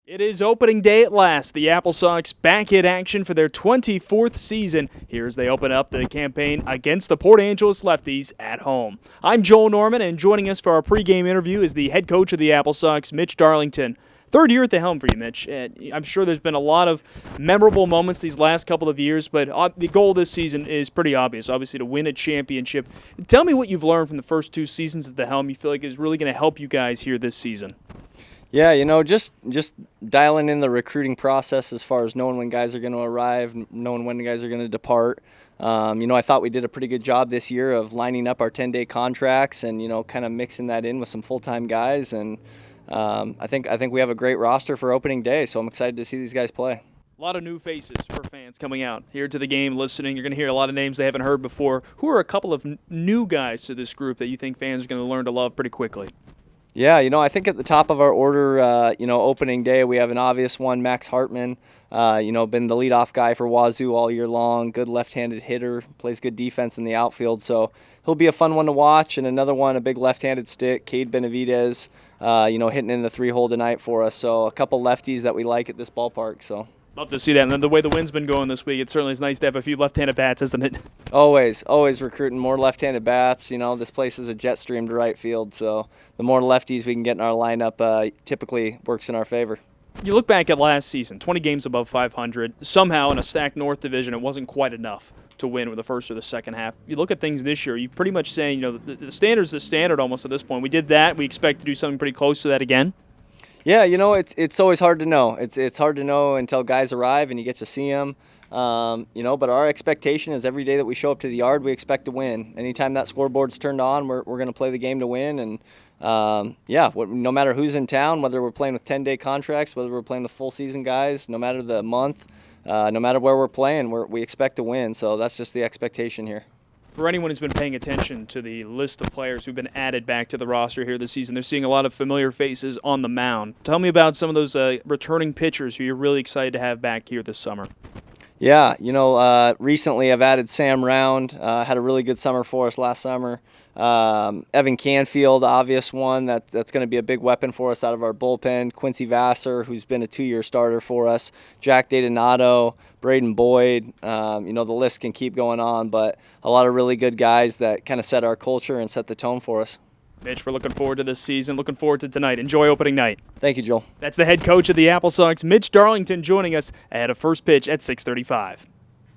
It is opening day at last. The Apple Sox back in action for their 24th season. Here as they open up the campaign against the Port Angeles Lefties at home. I'm Joel Norman, and joining us for our pregame interview is the head coach of the Apple Sox, Mitch Darlington. Third year at the helm for you, Mitch. I'm sure there's been a lot of memorable moments these last couple of years, but the goal this season is pretty obvious, obviously, to win a championship. Tell me what you've learned from the first two seasons at the helm you feel like is really going to help you guys here this season. Yeah, just dialing in the recruiting process as far as knowing when guys are going to arrive, knowing when guys are going to depart. I thought we did a pretty good job this year of lining up our 10-day contracts and, kind of mixing that in with some full-time guys. And I think we have a great roster for opening day, so I'm excited to see these guys play. A lot of new faces for fans coming out here to the game, listening. You're going to hear a lot of names they haven't heard before. Who are a couple of new guys to this group that you think fans are going to learn to love pretty quickly? Yeah, I think at the top of our order, opening day, we have an obvious one, Max Hartman. Been the leadoff guy for Wazoo all year long. Good left-handed hitter, plays good defense in the outfield. So he'll be a fun one to watch. And another one, a big left-handed stick, Cade Benavidez, hitting in the 3-hole tonight for us. So a couple lefties that we like at this ballpark. So. Love to see that. And then the way the wind's been going this week, it certainly is nice to have a few left-handed bats, isn't it? Always recruiting more left-handed bats. This place is a jet stream to right field, so the more lefties we can get in our lineup typically works in our favor. You look back at last season, 20 games above 500. Somehow in a stacked North Division, it wasn't quite enough to win with the first or the second half. You look at things this year, you're pretty much saying, the standard's the standard almost at this point. We did that. We expect to do something pretty close to that again. Yeah, it's always hard to know. It's hard to know until guys arrive and you get to see them. But our expectation is every day that we show up to the yard, we expect to win. Anytime that scoreboard's turned on, we're going to play the game to win. And no matter who's in town, whether we're playing with 10-day contracts, whether we're playing with full season guys, no matter the month, no matter where we're playing, we expect to win. So that's just the expectation here. For anyone who's been paying attention to the list of players who've been added back to the roster here this season, they're seeing a lot of familiar faces on the mound. Tell me about some of those returning pitchers who you're really excited to have back here this summer. Yeah, recently I've added Sam Round, had a really good summer for us last summer. Evan Canfield, obvious one, that's going to be a big weapon for us out of our bullpen. Quincy Vassar, who's been a 2-year starter for us. Jack DeDonato, Braden Boyd, the list can keep going on, but a lot of really good guys that kind of set our culture and set the tone for us. Mitch, we're looking forward to this season, looking forward to tonight. Enjoy opening night. Thank you, Joel. That's the head coach of the Apple Sox, Mitch Darlington, joining us ahead of first pitch at 6:35.